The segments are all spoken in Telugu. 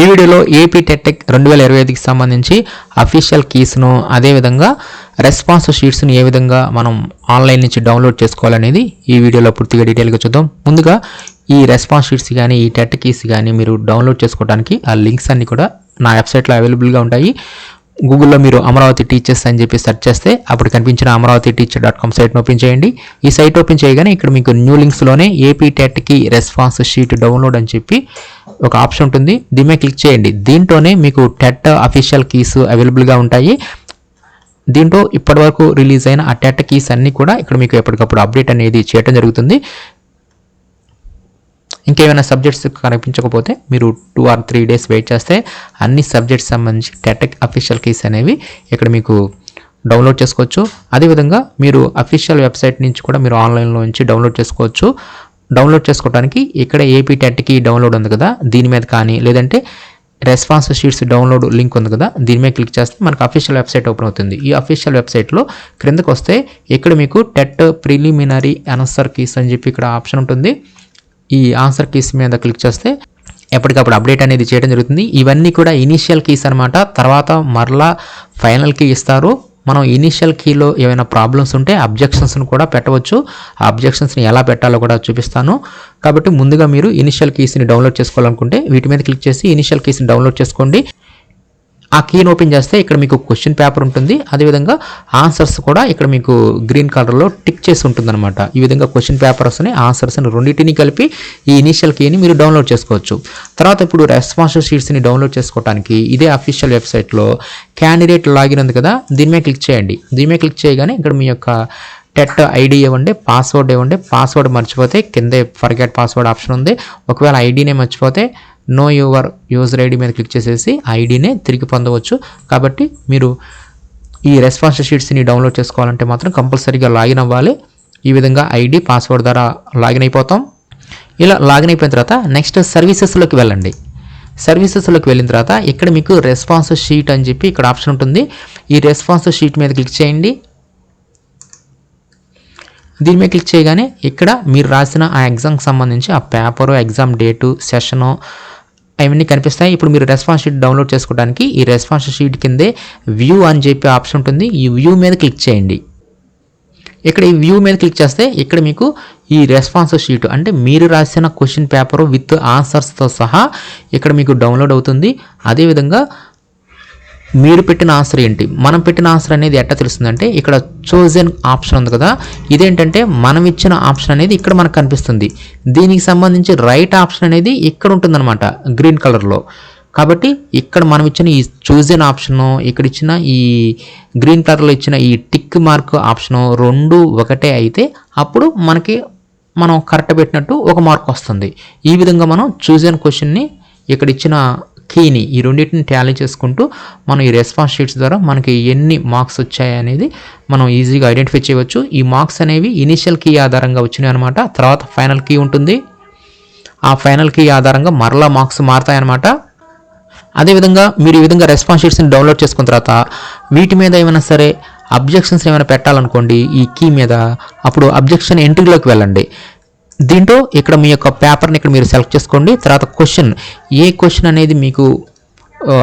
ఈ వీడియోలో ఏపీ టెట్ 2025కి సంబంధించి అఫీషియల్ కీస్ను అదేవిధంగా రెస్పాన్స్ షీట్స్ని ఏ విధంగా మనం ఆన్లైన్ నుంచి డౌన్లోడ్ చేసుకోవాలనేది ఈ వీడియోలో పూర్తిగా డీటెయిల్గా చూద్దాం. ముందుగా ఈ రెస్పాన్స్ షీట్స్ కానీ ఈ టెట్ కీస్ కానీ మీరు డౌన్లోడ్ చేసుకోవడానికి ఆ లింక్స్ అన్ని కూడా నా వెబ్సైట్లో అవైలబుల్గా ఉంటాయి. గూగుల్లో మీరు అమరావతి టీచర్స్ అని చెప్పి సెర్చ్ చేస్తే అప్పుడు కనిపించిన amravatiteacher.com సైట్ని ఓపెన్ చేయండి. ఈ సైట్ ఓపెన్ చేయగానే ఇక్కడ మీకు న్యూ లింక్స్లోనే ఏపీ టెట్కి రెస్పాన్స్ షీట్ డౌన్లోడ్ అని చెప్పి ఒక ఆప్షన్ ఉంటుంది. దీని మీద క్లిక్ చేయండి. దీంట్లోనే మీకు టెట్ అఫీషియల్ కీస్ అవైలబుల్గా ఉంటాయి. దీంట్లో ఇప్పటివరకు రిలీజ్ అయిన ఆ టెట్ కీస్ అన్నీ కూడా ఇక్కడ మీకు ఎప్పటికప్పుడు అప్డేట్ అనేది చేయడం జరుగుతుంది. ఇంకేమైనా సబ్జెక్ట్స్ కనిపించకపోతే మీరు 2 or 3 days వెయిట్ చేస్తే అన్ని సబ్జెక్ట్స్ సంబంధించి టెట్ అఫీషియల్ కీస్ అనేవి ఇక్కడ మీకు డౌన్లోడ్ చేసుకోవచ్చు. అదేవిధంగా మీరు అఫీషియల్ వెబ్సైట్ నుంచి కూడా మీరు ఆన్లైన్లో నుంచి డౌన్లోడ్ చేసుకోవచ్చు. డౌన్లోడ్ చేసుకోవడానికి ఇక్కడ ఏపీ టెట్కి డౌన్లోడ్ ఉంది కదా, దీని మీద కానీ లేదంటే రెస్పాన్స్ షీట్స్ డౌన్లోడ్ లింక్ ఉంది కదా, దీని మీద క్లిక్ చేస్తే మనకు అఫీషియల్ వెబ్సైట్ ఓపెన్ అవుతుంది. ఈ అఫీషియల్ వెబ్సైట్లో క్రిందకు వస్తే ఇక్కడ మీకు టెట్ ప్రిలిమినరీ ఆన్సర్ కీస్ అని చెప్పి ఇక్కడ ఆప్షన్ ఉంటుంది. ఈ ఆన్సర్ కీస్ మీద క్లిక్ చేస్తే ఎప్పటికప్పుడు అప్డేట్ అనేది చేయడం జరుగుతుంది. ఇవన్నీ కూడా ఇనీషియల్ కీస్ అనమాట. తర్వాత మరలా ఫైనల్ కీ ఇస్తారు. మనం ఇనీషియల్ కీలో ఏమైనా ప్రాబ్లమ్స్ ఉంటే అబ్జెక్షన్స్ని కూడా పెట్టవచ్చు. ఆ అబ్జెక్షన్స్ని ఎలా పెట్టాలో కూడా చూపిస్తాను. కాబట్టి ముందుగా మీరు ఇనీషియల్ కీస్ని డౌన్లోడ్ చేసుకోవాలనుకుంటే వీటి మీద క్లిక్ చేసి ఇనీషియల్ కీస్ని డౌన్లోడ్ చేసుకోండి. ఆ కీని ఓపెన్ చేస్తే ఇక్కడ మీకు క్వశ్చన్ పేపర్ ఉంటుంది. అదేవిధంగా ఆన్సర్స్ కూడా ఇక్కడ మీకు గ్రీన్ కలర్లో టిక్ చేసి ఉంటుందన్నమాట. ఈ విధంగా క్వశ్చన్ పేపర్స్ని ఆన్సర్స్ని రెండింటిని కలిపి ఈ ఇనీషియల్ కీని మీరు డౌన్లోడ్ చేసుకోవచ్చు. తర్వాత ఇప్పుడు రెస్పాన్స్ షీట్స్ని డౌన్లోడ్ చేసుకోవడానికి ఇదే అఫీషియల్ వెబ్సైట్లో క్యాండిడేట్ లాగిన్ ఉంది కదా, దీని మీద క్లిక్ చేయండి. దీని మీద క్లిక్ చేయగానే ఇక్కడ మీ యొక్క టెట్ ఐడి ఇవ్వండి, పాస్వర్డ్ ఇవ్వండి. పాస్వర్డ్ మర్చిపోతే కిందే ఫర్గెట్ పాస్వర్డ్ ఆప్షన్ ఉంది. ఒకవేళ ఐడినే మర్చిపోతే నో యువర్ యూజర్ ఐడి మీద క్లిక్ చేసేసి ఐడినే తిరిగి పొందవచ్చు. కాబట్టి మీరు ఈ రెస్పాన్స్ షీట్స్ని డౌన్లోడ్ చేసుకోవాలంటే మాత్రం కంపల్సరీగా లాగిన్ అవ్వాలి. ఈ విధంగా ఐడి పాస్వర్డ్ ద్వారా లాగిన్ అయిపోతాం. ఇలా లాగిన్ అయిపోయిన తర్వాత నెక్స్ట్ సర్వీసెస్లోకి వెళ్ళండి. సర్వీసెస్లోకి వెళ్ళిన తర్వాత ఇక్కడ మీకు రెస్పాన్స్ షీట్ అని చెప్పి ఇక్కడ ఆప్షన్ ఉంటుంది. ఈ రెస్పాన్స్ షీట్ మీద క్లిక్ చేయండి. దీని మీద క్లిక్ చేయగానే ఇక్కడ మీరు రాసిన ఆ ఎగ్జామ్కి సంబంధించి ఆ పేపరు, ఎగ్జామ్ డేటు, సెషను అవన్నీ కనిపిస్తాయి. ఇప్పుడు మీరు రెస్పాన్స్ షీట్ డౌన్లోడ్ చేసుకోవడానికి ఈ రెస్పాన్స్ షీట్ కిందే వ్యూ అని చెప్పి ఆప్షన్ ఉంటుంది. ఈ వ్యూ మీద క్లిక్ చేయండి. ఇక్కడ ఈ వ్యూ మీద క్లిక్ చేస్తే ఇక్కడ మీకు ఈ రెస్పాన్స్ షీట్ అంటే మీరు రాసిన క్వశ్చన్ పేపరు విత్ ఆన్సర్స్తో సహా ఇక్కడ మీకు డౌన్లోడ్ అవుతుంది. అదేవిధంగా మీరు పెట్టిన ఆన్సర్ ఏంటి, మనం పెట్టిన ఆన్సర్ అనేది ఎట్లా తెలుస్తుందంటే ఇక్కడ చోజన్ ఆప్షన్ ఉంది కదా, ఇదేంటంటే మనం ఇచ్చిన ఆప్షన్ అనేది ఇక్కడ మనకు కనిపిస్తుంది. దీనికి సంబంధించి రైట్ ఆప్షన్ అనేది ఇక్కడ ఉంటుందన్నమాట గ్రీన్ కలర్లో. కాబట్టి ఇక్కడ మనం ఇచ్చిన ఈ చూజన్ ఆప్షను, ఇక్కడ ఇచ్చిన ఈ గ్రీన్ కలర్లో ఇచ్చిన ఈ టిక్ మార్క్ ఆప్షను రెండు ఒకటే అయితే అప్పుడు మనం కరెక్ట్ పెట్టినట్టు ఒక మార్క్ వస్తుంది. ఈ విధంగా మనం చూజన్ క్వశ్చన్ని ఇక్కడ ఇచ్చిన కీని ఈ రెండింటిని టాలీ చేసుకుంటూ మనం ఈ రెస్పాన్స్ షీట్స్ ద్వారా మనకి ఎన్ని మార్క్స్ వచ్చాయి అనేది మనం ఈజీగా ఐడెంటిఫై చేయవచ్చు. ఈ మార్క్స్ అనేవి ఇనీషియల్ కీ ఆధారంగా వచ్చినాయి అనమాట. తర్వాత ఫైనల్ కీ ఉంటుంది. ఆ ఫైనల్ కీ ఆధారంగా మరలా మార్క్స్ మారుతాయన్నమాట. అదేవిధంగా మీరు ఈ విధంగా రెస్పాన్స్ షీట్స్ని డౌన్లోడ్ చేసుకున్న తర్వాత వీటి మీద ఏమైనా సరే అబ్జెక్షన్స్ ఏమైనా పెట్టాలనుకోండి ఈ కీ మీద, అప్పుడు అబ్జెక్షన్ ఎంట్రీలోకి వెళ్ళండి. దీంట్లో ఇక్కడ మీ యొక్క పేపర్ని ఇక్కడ మీరు సెలెక్ట్ చేసుకోండి. తర్వాత ఏ క్వశ్చన్ అనేది మీకు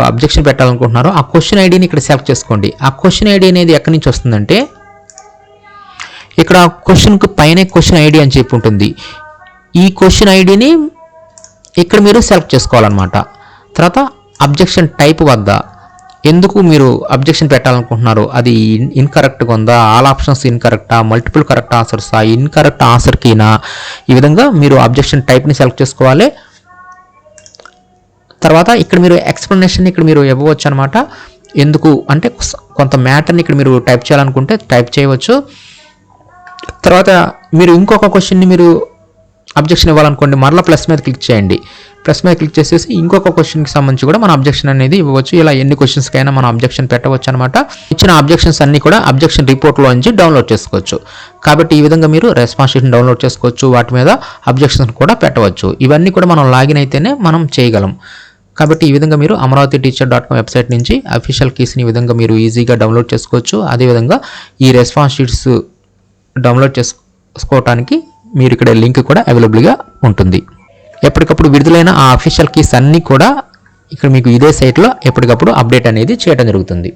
అబ్జెక్షన్ పెట్టాలనుకుంటున్నారో ఆ క్వశ్చన్ ఐడిని ఇక్కడ సెలెక్ట్ చేసుకోండి. ఆ క్వశ్చన్ ఐడి అనేది ఎక్కడి నుంచి వస్తుందంటే ఇక్కడ క్వశ్చన్కి పైన క్వశ్చన్ ఐడి అని చెప్పి ఉంటుంది. ఈ క్వశ్చన్ ఐడిని ఇక్కడ మీరు సెలెక్ట్ చేసుకోవాలన్నమాట. తర్వాత అబ్జెక్షన్ టైప్ వద్ద ఎందుకు మీరు అబ్జెక్షన్ పెట్టాలనుకుంటున్నారు, అది ఇన్కరెక్ట్గా ఉందా, ఆల్ ఆప్షన్స్ ఇన్కరెక్టా, మల్టిపుల్ కరెక్ట్ ఆన్సర్సా, ఇన్కరెక్ట్ ఆన్సర్ కీనా, ఈ విధంగా మీరు అబ్జెక్షన్ టైప్ని సెలెక్ట్ చేసుకోవాలి. తర్వాత ఇక్కడ మీరు ఎక్స్ప్లెనేషన్ ఇక్కడ మీరు ఇవ్వవచ్చు అనమాట. ఎందుకు అంటే కొంత మ్యాటర్ని ఇక్కడ మీరు టైప్ చేయాలనుకుంటే టైప్ చేయవచ్చు. తర్వాత మీరు ఇంకొక క్వశ్చన్ని మీరు అబ్జెక్షన్ ఇవ్వాలనుకోండి, మరలా ప్లస్ మీద క్లిక్ చేయండి. ప్లస్ మీద క్లిక్ చేసేసి ఇంకొక క్వశ్చన్కి సంబంధించి కూడా మనం అబ్జెక్షన్ అనేది ఇవ్వవచ్చు. ఇలా ఎన్ని క్వశ్చన్స్కైనా మనం అబ్జెక్షన్ పెట్టవచ్చు అనమాట. ఇచ్చిన అబ్జెక్షన్స్ అన్ని కూడా అబ్జెక్షన్ రిపోర్ట్లో నుంచి డౌన్లోడ్ చేసుకోవచ్చు. కాబట్టి ఈ విధంగా మీరు రెస్పాన్స్ షీట్ని డౌన్లోడ్ చేసుకోవచ్చు, వాటి మీద అబ్జెక్షన్స్ కూడా పెట్టవచ్చు. ఇవన్నీ కూడా మనం లాగిన్ అయితేనే మనం చేయగలం. కాబట్టి ఈ విధంగా మీరు amravatiteacher.com వెబ్సైట్ నుంచి అఫీషియల్ కీస్ని ఈ విధంగా మీరు ఈజీగా డౌన్లోడ్ చేసుకోవచ్చు. అదేవిధంగా ఈ రెస్పాన్స్ షీట్స్ డౌన్లోడ్ చేసుకోవడానికి మీరు ఇక్కడ లింక్ కూడా అవైలబుల్గా ఉంటుంది. ఎప్పటికప్పుడు విడుదలైన ఆ అఫీషియల్ కీస్ అన్నీ కూడా ఇక్కడ మీకు ఇదే సైట్లో ఎప్పటికప్పుడు అప్డేట్ అనేది చేయడం జరుగుతుంది.